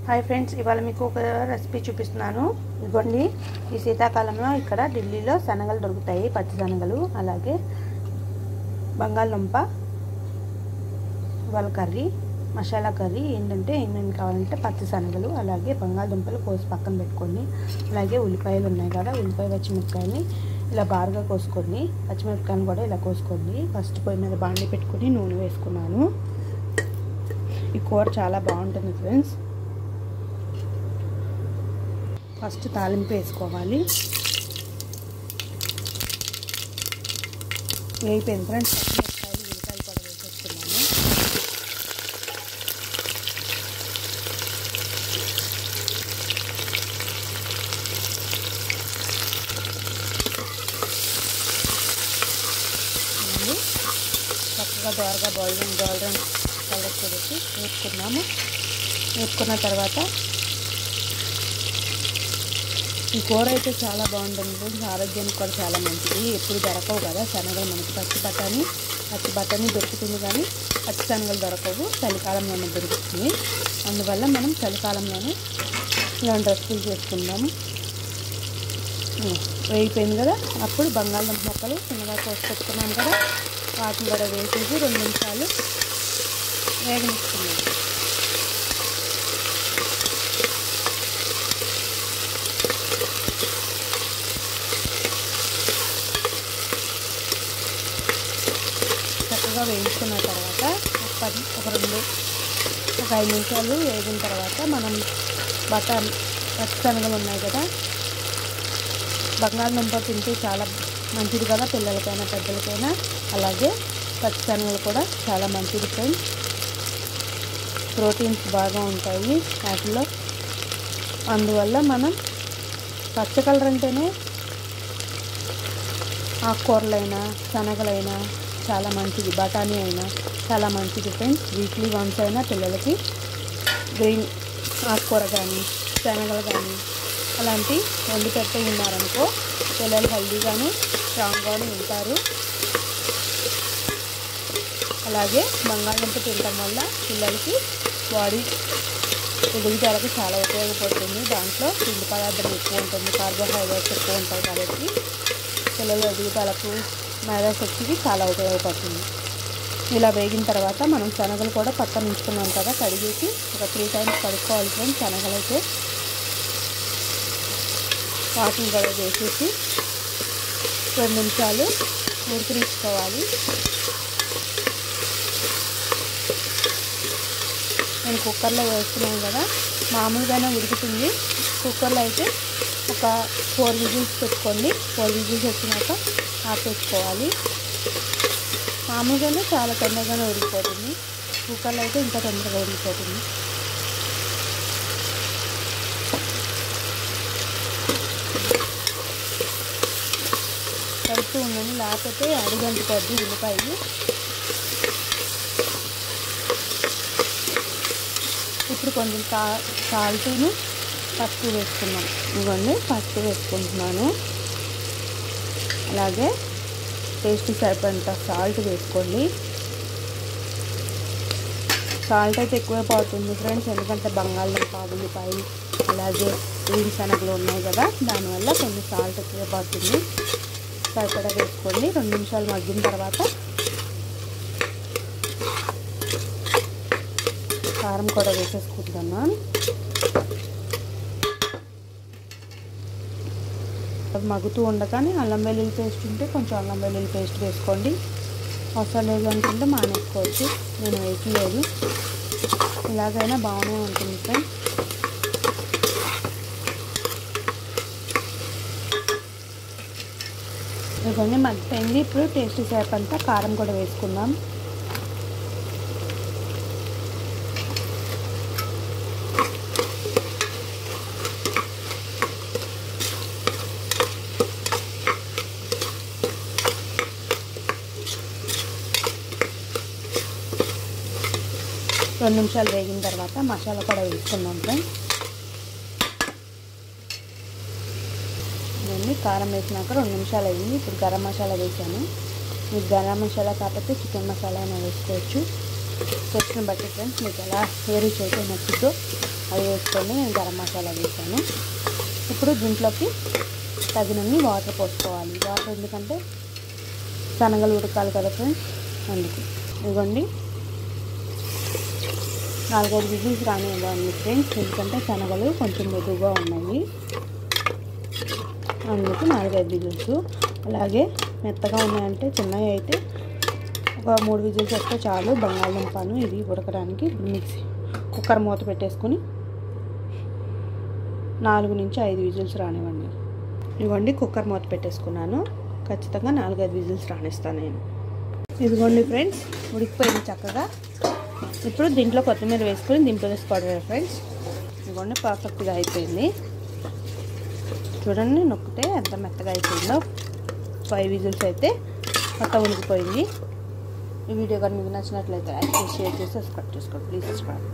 Hi friends, ఇవాళ మీకు ఒక రెసిపీ చూపిస్తున్నాను. ఇదిగోండి, ఈ శీతాకాలంలో ఇక్కడ ఢిల్లీలో శనగలు దొరుకుతాయి, పచ్చి శనగలు. అలాగే బంగాళదుంప వాళ్ళ కర్రీ, మసాలా కర్రీ ఏంటంటే ఏమేమి కావాలంటే పచ్చి శనగలు, అలాగే బంగాళదుంపలు కోసి పక్కన పెట్టుకోండి. అలాగే ఉల్లిపాయలు ఉన్నాయి కదా, ఉల్లిపాయ పచ్చిమిరపకాయని ఇలా బారుగా కోసుకోండి. పచ్చిమిరపకాయలు కూడా ఇలా కోసుకోండి. ఫస్ట్ పొయ్యి మీద బాండి పెట్టుకొని నూనె వేసుకున్నాను. ఈ కూర చాలా బాగుంటుంది ఫ్రెండ్స్. ఫస్ట్ తాలింపు వేసుకోవాలి. వేయిపోయింది ఫ్రెండ్స్. పచ్చిమిరపకాయలు ఉల్లిపాయలు కూడా వేసేసుకున్నాను. చక్కగా దోరగా గోల్డెన్ కలర్ చేసి వేసుకున్నాము. వేసుకున్న తర్వాత ఈ కూర అయితే చాలా బాగుంటుంది. ఆరోగ్యానికి కూడా చాలా మంచిది. ఎప్పుడు దొరకవు కదా శనగలు, మనకి పచ్చి బఠానీ దొరుకుతుంది, కానీ పచ్చి శనగలు దొరకవు. చలికాలంలోనే దొరుకుతుంది. అందువల్ల మనం చలికాలంలోనే ఇలాంటి రెసిపీలు చేసుకుందాము. వేయిపోయింది కదా, అప్పుడు బంగాళదుంప ముక్కలు చిన్నగా కోసి పెట్టుకున్నాం కదా, వాటిని కూడా వేసేసి 2 నిమిషాలు వేగనిస్తున్నాము. చక్కగా వేయించుకున్న తర్వాత ఒక 5 నిమిషాలు వేగిన తర్వాత మనం పచ్చి శనగలు ఉన్నాయి కదా, బంగాళదుంప తింటే చాలా మంచిది కదా పిల్లలకైనా పెద్దలకైనా. అలాగే పచ్చి శనగలు కూడా చాలా మంచిది ఫ్రెండ్స్. ప్రోటీన్స్ బాగా ఉంటాయి వాటిలో. అందువల్ల మనం పచ్చ కలర్ అంటేనే ఆకుకూరలైనా శనగలైనా చాలా మంచిది, బఠానీ అయినా చాలా మంచిది ఫ్రెండ్స్. వీక్లీ వన్స్ అయినా పిల్లలకి గ్రీన్ ఆకుకూర కానీ శనగలు కానీ అలాంటి వండి పెట్టి ఉన్నారనుకో, పిల్లలు హెల్దీగాను స్ట్రాంగ్గాను ఉంటారు. అలాగే బంగాళదుంప తినడం వల్ల పిల్లలకి బాడీ ఎదుగుదలకు చాలా ఉపయోగపడుతుంది. దాంట్లో పిండి పదార్థం ఎక్కువ ఉంటుంది, కార్బోహైడ్రేట్స్ ఎక్కువ ఉంటాయి కాబట్టి పిల్లల ఎదుగుదలకు మేధాశక్తికి చాలా ఉపయోగపడుతుంది. ఇలా వేగిన తర్వాత మనం శనగలు కూడా పక్కన ఉంచుకున్నాం కదా, కడిగేసి ఒక 3 టైమ్స్ కడుక్కోవాలి ఫ్రెండ్స్. శనగలు అయితే వాటిని కూడా వేసేసి 2 నిమిషాలు ఉడికించుకోవాలి. నేను కుక్కర్లో వేస్తున్నాను కదా, మామూలుగానే ఉడుకుతుంది. కుక్కర్లో అయితే ఒక 4 విజిల్స్ పెట్టుకోండి. 4 విజిల్స్ వచ్చినాక ఆపేసుకోవాలి. మామూలుగానే చాలా తొందరగానే ఉడికిపోతుంది. కుక్కర్లో అయితే ఇంకా తొందరగా ఉడికిపోతుంది. కలుపుతూ ఉండండి, లేకపోతే అడుగంటుకోద్ది ఉల్లిపాయలు. ఇప్పుడు కొంచెం సాల్ట్ను పసుపు వేసుకున్నాం. ఇవ్వండి, పసుపు వేసుకుంటున్నాను. అలాగే టేస్ట్ సరిపడంత సాల్ట్ వేసుకోండి. సాల్ట్ అయితే ఎక్కువే పడుతుంది ఫ్రెండ్స్, ఎందుకంటే బంగాళదుంప, ఉల్లిపాయలు అలాగే గ్రీన్ శనగలు ఉన్నాయి కదా, దానివల్ల కొంచెం సాల్ట్ ఎక్కువే పడుతుంది. సరిపడా వేసుకోండి. 2 నిమిషాలు మగ్గిన తర్వాత కారం కూడా వేసేసుకుంటున్నాను. మగ్గుతూ ఉండగానే అల్లం వెల్లుల్లి పేస్ట్ ఉంటే కొంచెం అల్లం వెల్లుల్లి పేస్ట్ వేసుకోండి. అవసరం లేదు అనుకుంటే మానేసుకోవచ్చు, నేను వేయట్లేదు. ఇలాగైనా బాగానే ఉంటుంది ఫ్రెండ్స్. ఇవన్నీ మగ్గిపోయింది. ఇప్పుడు టేస్ట్ సేపంతా కారం కూడా వేసుకుందాం. రెండు నిమిషాలు వేగిన తర్వాత మసాలా కూడా వేసుకున్నాం ఫ్రెండ్స్. ఇవన్నీ కారం వేసినాక 2 నిమిషాలు అయింది. ఇప్పుడు గరం మసాలా వేసాను. మీకు గరం మసాలా కాకపోతే చికెన్ మసాలా అయినా వేసుకోవచ్చు. టేస్ట్ని బట్టి ఫ్రెండ్స్ మీకు ఎలా ఏ రుచి అయితే నచ్చుతో అది వేసుకొని నేను గరం మసాలా వేసాను. ఇప్పుడు దీంట్లోకి తగినన్ని వాటర్ పోసుకోవాలి. వాటర్ ఎందుకంటే శనగలు ఉడకాలి కదా ఫ్రెండ్స్, అందుకు. ఇదిగోండి 4-5 విజిల్స్ రానివ్వండి ఫ్రెండ్స్, ఎందుకంటే శనగలు కొంచెం మెదుగా ఉన్నాయి, అందుకు 4-5 విజిల్స్. అలాగే మెత్తగా ఉన్నాయంటే చిన్నవి అయితే ఒక 3 విజిల్స్ వస్తే చాలు. బంగాళదుంపను ఇది ఉడకడానికి మిక్సీ కుక్కర్ మూత పెట్టేసుకుని 4 నుంచి 5 విజిల్స్ రానివ్వండి. ఇదిగోండి కుక్కర్ మూత పెట్టేసుకున్నాను. ఖచ్చితంగా 4-5 విజిల్స్ రానిస్తాను నేను. ఇదిగోండి ఫ్రెండ్స్ ఉడికిపోయింది చక్కగా. ఇప్పుడు దీంట్లో కొత్తిమీర వేసుకొని దింపేసుకోవడమే ఫ్రెండ్స్. ఇదిగోండి పర్ఫెక్ట్గా అయిపోయింది. చూడండి నొక్కితే ఎంత మెత్తగా అయిపోయిందో. 5 విజిల్స్ అయితే మొత్తం ఉడికిపోయింది. ఈ వీడియో కానీ మీకు నచ్చినట్లయితే లైక్ చేసి షేర్ చేసి సబ్స్క్రైబ్ చేసుకోండి ప్లీజ్. సబ్స్క్రైబ్.